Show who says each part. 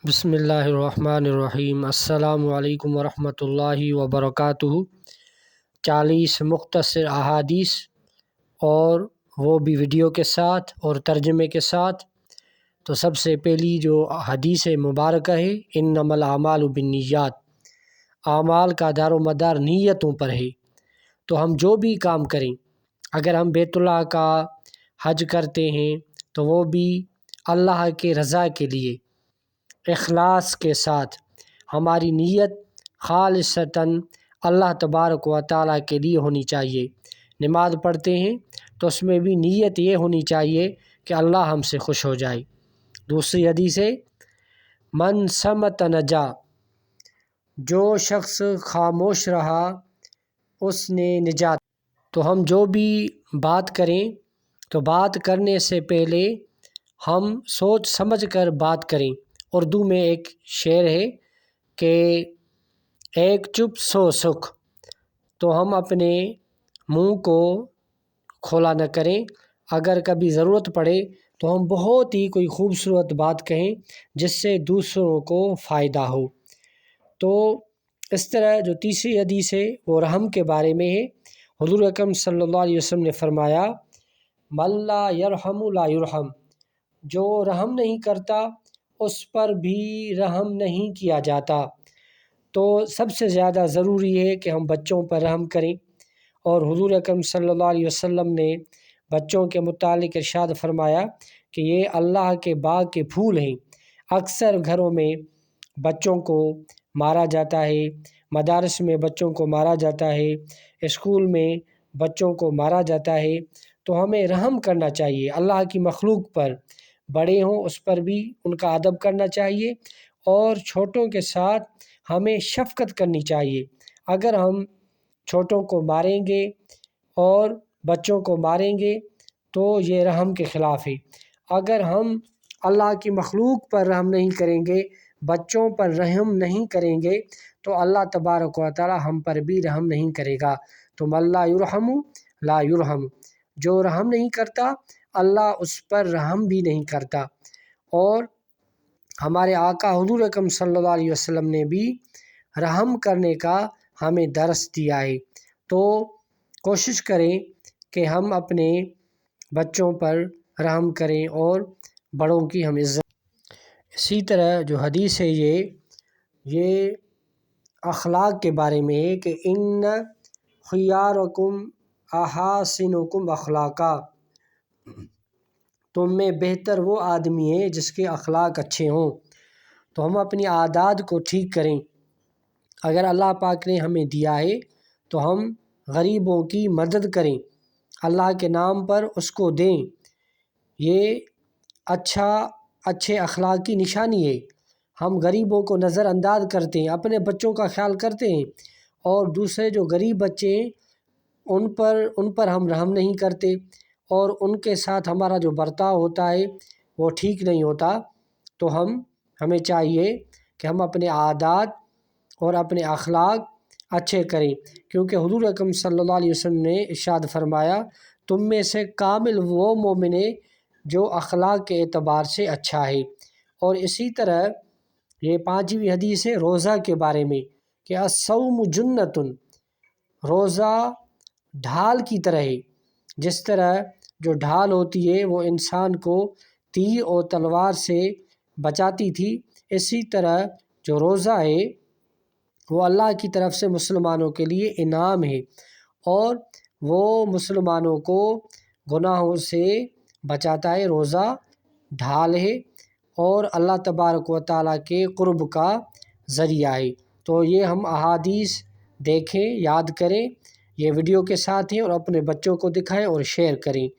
Speaker 1: بسم اللہ الرحمن الرحیم۔ السلام علیکم ورحمۃ اللہ وبرکاتہ۔ 40 مختصر احادیث اور وہ بھی ویڈیو کے ساتھ اور ترجمے کے ساتھ۔ تو سب سے پہلی جو حدیث مبارکہ ہے، انما الاعمال بالنیات، اعمال کا دار و مدار نیتوں پر ہے۔ تو ہم جو بھی کام کریں، اگر ہم بیت اللہ کا حج کرتے ہیں تو وہ بھی اللہ کے رضا کے لیے اخلاص کے ساتھ، ہماری نیت خالصتاً اللہ تبارک و تعالیٰ کے لیے ہونی چاہیے۔ نماز پڑھتے ہیں تو اس میں بھی نیت یہ ہونی چاہیے کہ اللہ ہم سے خوش ہو جائے۔ دوسری حدیث ہے، من صمت نجا، جو شخص خاموش رہا اس نے نجات۔ تو ہم جو بھی بات کریں تو بات کرنے سے پہلے ہم سوچ سمجھ کر بات کریں۔ اردو میں ایک شعر ہے کہ ایک چپ سو سکھ۔ تو ہم اپنے منہ کو کھولا نہ کریں۔ اگر کبھی ضرورت پڑے تو ہم بہت ہی کوئی خوبصورت بات کہیں جس سے دوسروں کو فائدہ ہو۔ تو اس طرح جو تیسری حدیث ہے وہ رحم کے بارے میں ہے۔ حضور اکرم صلی اللہ علیہ وسلم نے فرمایا، من لا یرحم لا یرحم، جو رحم نہیں کرتا اس پر بھی رحم نہیں کیا جاتا۔ تو سب سے زیادہ ضروری ہے کہ ہم بچوں پر رحم کریں، اور حضور اکرم صلی اللہ علیہ وسلم نے بچوں کے متعلق ارشاد فرمایا کہ یہ اللہ کے باغ کے پھول ہیں۔ اکثر گھروں میں بچوں کو مارا جاتا ہے، مدارس میں بچوں کو مارا جاتا ہے، اسکول میں بچوں کو مارا جاتا ہے۔ تو ہمیں رحم کرنا چاہیے اللہ کی مخلوق پر، بڑے ہوں اس پر بھی ان کا ادب کرنا چاہیے، اور چھوٹوں کے ساتھ ہمیں شفقت کرنی چاہیے۔ اگر ہم چھوٹوں کو ماریں گے اور بچوں کو ماریں گے تو یہ رحم کے خلاف ہے۔ اگر ہم اللہ کی مخلوق پر رحم نہیں کریں گے، بچوں پر رحم نہیں کریں گے، تو اللہ تبارک و تعالی ہم پر بھی رحم نہیں کرے گا۔ تو من لا یرحم لا یرحم، جو رحم نہیں کرتا اللہ اس پر رحم بھی نہیں کرتا۔ اور ہمارے آقا حضور اکرم صلی اللہ علیہ وسلم نے بھی رحم کرنے کا ہمیں درس دیا ہے۔ تو کوشش کریں کہ ہم اپنے بچوں پر رحم کریں اور بڑوں کی ہم عزت۔ اسی طرح جو حدیث ہے یہ اخلاق کے بارے میں ہے کہ ان خیارکم احاسنکم اخلاقا، تم میں بہتر وہ آدمی ہے جس کے اخلاق اچھے ہوں۔ تو ہم اپنی عادات کو ٹھیک کریں۔ اگر اللہ پاک نے ہمیں دیا ہے تو ہم غریبوں کی مدد کریں، اللہ کے نام پر اس کو دیں۔ یہ اچھے اخلاق کی نشانی ہے۔ ہم غریبوں کو نظر انداز کرتے ہیں، اپنے بچوں کا خیال کرتے ہیں، اور دوسرے جو غریب بچے ہیں ان پر ہم رحم نہیں کرتے، اور ان کے ساتھ ہمارا جو برتاؤ ہوتا ہے وہ ٹھیک نہیں ہوتا۔ تو ہمیں چاہیے کہ ہم اپنے عادات اور اپنے اخلاق اچھے کریں، کیونکہ حضور اکرم صلی اللہ علیہ وسلم نے ارشاد فرمایا، تم میں سے کامل وہ مومن ہے جو اخلاق کے اعتبار سے اچھا ہے۔ اور اسی طرح یہ 5ویں حدیث ہے روزہ کے بارے میں کہ الصوم جنۃ، روزہ ڈھال کی طرح ہے۔ جس طرح جو ڈھال ہوتی ہے وہ انسان کو تیر اور تلوار سے بچاتی تھی، اسی طرح جو روزہ ہے وہ اللہ کی طرف سے مسلمانوں کے لیے انعام ہے، اور وہ مسلمانوں کو گناہوں سے بچاتا ہے۔ روزہ ڈھال ہے اور اللہ تبارک و تعالیٰ کے قرب کا ذریعہ ہے۔ تو یہ ہم احادیث دیکھیں، یاد کریں، یہ ویڈیو کے ساتھ ہیں، اور اپنے بچوں کو دکھائیں اور شیئر کریں۔